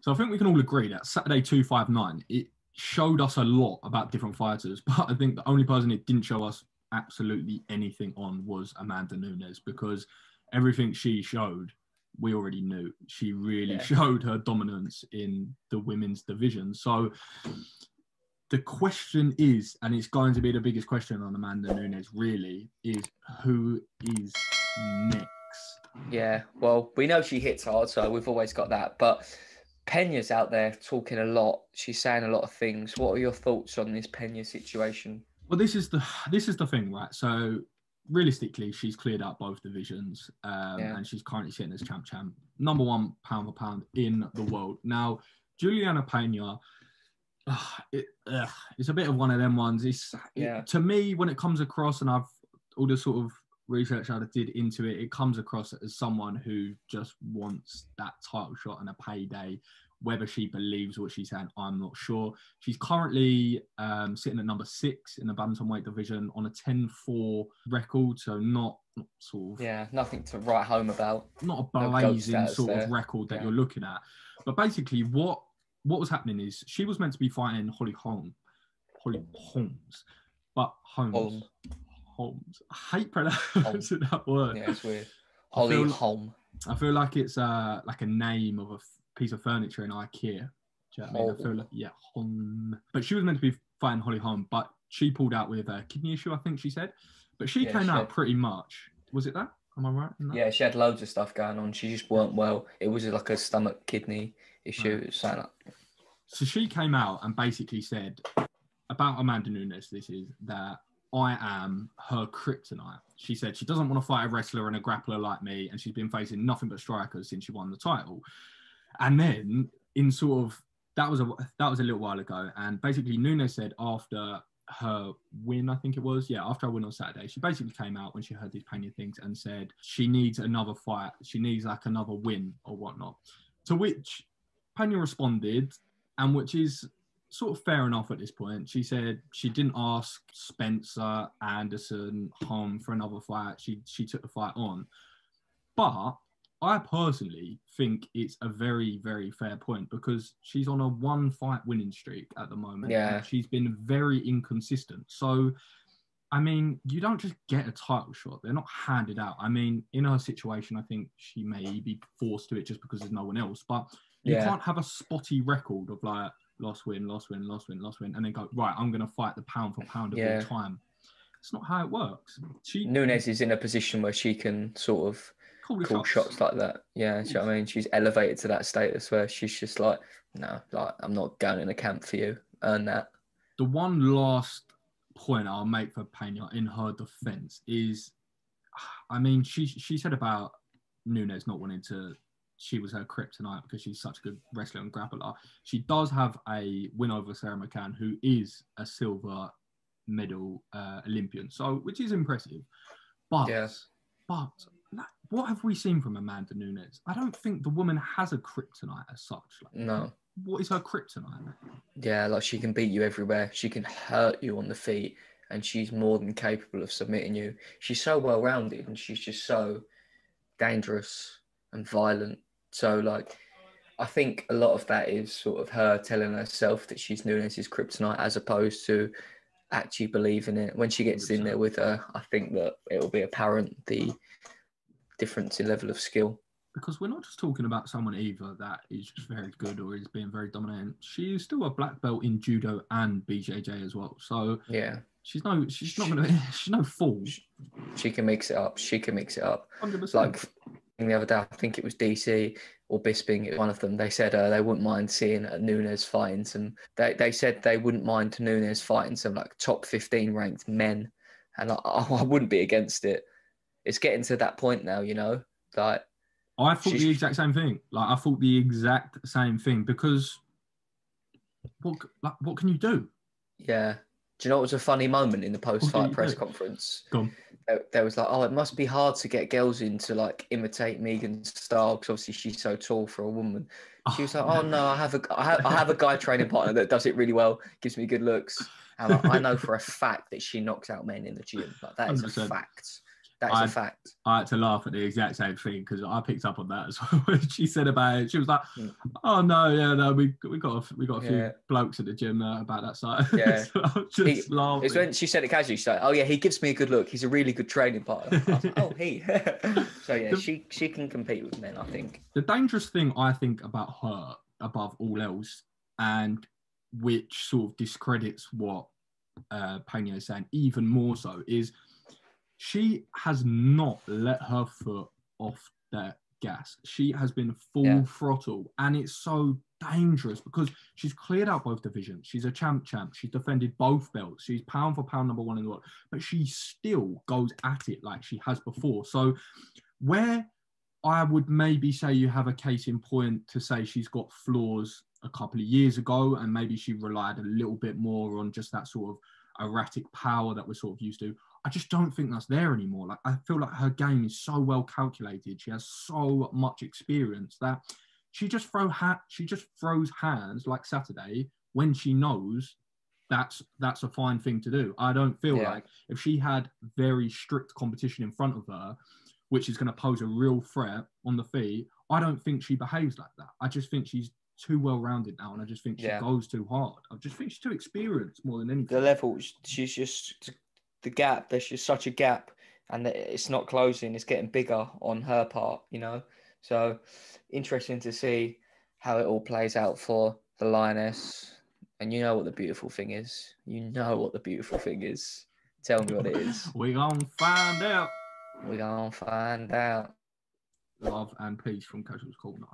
So I think we can all agree that Saturday 259, it showed us a lot about different fighters, but I think the only person it didn't show us absolutely anything on was Amanda Nunes, because everything she showed, we already knew. She really showed her dominance in the women's division. So the question is, and it's going to be the biggest question on Amanda Nunes really, is who is next? Yeah, well, we know she hits hard, so we've always got that. But Peña's out there talking a lot. She's saying a lot of things. What are your thoughts on this Peña situation? Well, this is the thing, right? So realistically, she's cleared out both divisions, and she's currently sitting as champ, number one pound for pound in the world. Now, Juliana Peña, it's a bit of one of them ones. To me, when it comes across, and I've all the sort of research I did into it, it comes across as someone who just wants that title shot and a payday. Whether she believes what she's saying, I'm not sure. She's currently sitting at number 6 in the bantamweight division on a 10-4 record, so not sort of... Yeah, nothing to write home about. Not a blazing sort of record that you're looking at. But basically, what was happening is she was meant to be fighting Holly Holmes. But Holmes. I hate pronouncing that word. Yeah, it's weird. Holly Holm. I feel like it's like a name of a piece of furniture in IKEA. Do you know what I mean? I feel like, Holm. But she was meant to be fighting Holly Holm, but she pulled out with a kidney issue, I think she said. But she came out pretty much. Was it that? Am I right in that? Yeah, she had loads of stuff going on. She just weren't well. It was like a stomach kidney issue. Right. So she came out and basically said about Amanda Nunes, this is that I am her kryptonite. She said she doesn't want to fight a wrestler and a grappler like me, and she's been facing nothing but strikers since she won the title. And then in sort of that was a little while ago, and basically Nunes said after her win, I think it was, after her win on Saturday, she basically came out when she heard these Peña things and said she needs another fight, she needs like another win or whatnot. To which Peña responded, and which is sort of fair enough at this point. She said she didn't ask Spencer, Anderson, Holm for another fight. She took the fight on. But I personally think it's a very, very fair point, because she's on a 1-fight winning streak at the moment. Yeah. And she's been very inconsistent. So, I mean, you don't just get a title shot. They're not handed out. I mean, in her situation, I think she may be forced to it just because there's no one else. But you can't have a spotty record of like, lost win, and then go, right, I'm going to fight the pound for pound of all time. It's not how it works. Nunes is in a position where she can sort of call shots like that. Yeah, do you know what I mean? She's elevated to that status where she's just like, no, like, I'm not going in a camp for you. Earn that. The one last point I'll make for Peña in her defense is, I mean, she said about Nunes not wanting to, she was her kryptonite because she's such a good wrestler and grappler. She does have a win over Sarah McCann, who is a silver medal Olympian, so which is impressive. But what have we seen from Amanda Nunes? I don't think the woman has a kryptonite as such. Like, no. What is her kryptonite? Yeah, like she can beat you everywhere. She can hurt you on the feet, and she's more than capable of submitting you. She's so well-rounded, and she's just so dangerous and violent. So, like, I think a lot of that is sort of her telling herself that she's Nunes' kryptonite, as opposed to actually believing it. When she gets 100%. In there with her, I think that it will be apparent the difference in level of skill. Because we're not just talking about someone either that is just very good or is being very dominant. She is still a black belt in judo and BJJ as well. So yeah, she's no fool. She can mix it up. 100%. Like the other day, I think it was DC or Bisping, one of them. They said they wouldn't mind seeing Nunes fighting some. They said they wouldn't mind Nunes fighting some like top 15 ranked men, and I wouldn't be against it. It's getting to that point now, you know. Like I thought the exact same thing. Because what can you do? Yeah. Do you know what was a funny moment in the post-fight press conference? Go on. There was like, oh, it must be hard to get girls in to like imitate Megan's style because obviously she's so tall for a woman. She was like, oh no, I have a guy training partner that does it really well, gives me good looks, and I know for a fact that she knocks out men in the gym. Like that is 100%. A fact. That is a fact. I had to laugh at the exact same thing because I picked up on that as well. When she said about it, she was like, "Oh no, yeah, no, we got a few blokes at the gym about that side." Yeah, So I was just laughing. It's when she said it casually. She's like, "Oh yeah, he gives me a good look. He's a really good training partner." I was like, "Oh, he." So yeah, she can compete with men, I think. The dangerous thing I think about her, above all else, and which sort of discredits what Pena is saying even more so, is she has not let her foot off the gas. She has been full throttle, and it's so dangerous because she's cleared out both divisions. She's a champ. She's defended both belts. She's pound for pound #1 in the world, but she still goes at it like she has before. So where I would maybe say you have a case in point to say she's got flaws a couple of years ago, and maybe she relied a little bit more on just that sort of erratic power that we're sort of used to. I just don't think that's there anymore. Like, I feel like her game is so well calculated. She has so much experience that she just throws hands like Saturday when she knows that's a fine thing to do. I don't feel like if she had very strict competition in front of her, which is going to pose a real threat on the feet, I don't think she behaves like that. I just think she's too well-rounded now, and I just think she goes too hard. I just think she's too experienced more than anything. The level, she's just the gap. There's just such a gap, and it's not closing. It's getting bigger on her part, you know. So interesting to see how it all plays out for the Lioness. And you know what the beautiful thing is. You know what the beautiful thing is. Tell me what it is. We're gonna find out. We're gonna find out. Love and peace from Casual's Corner.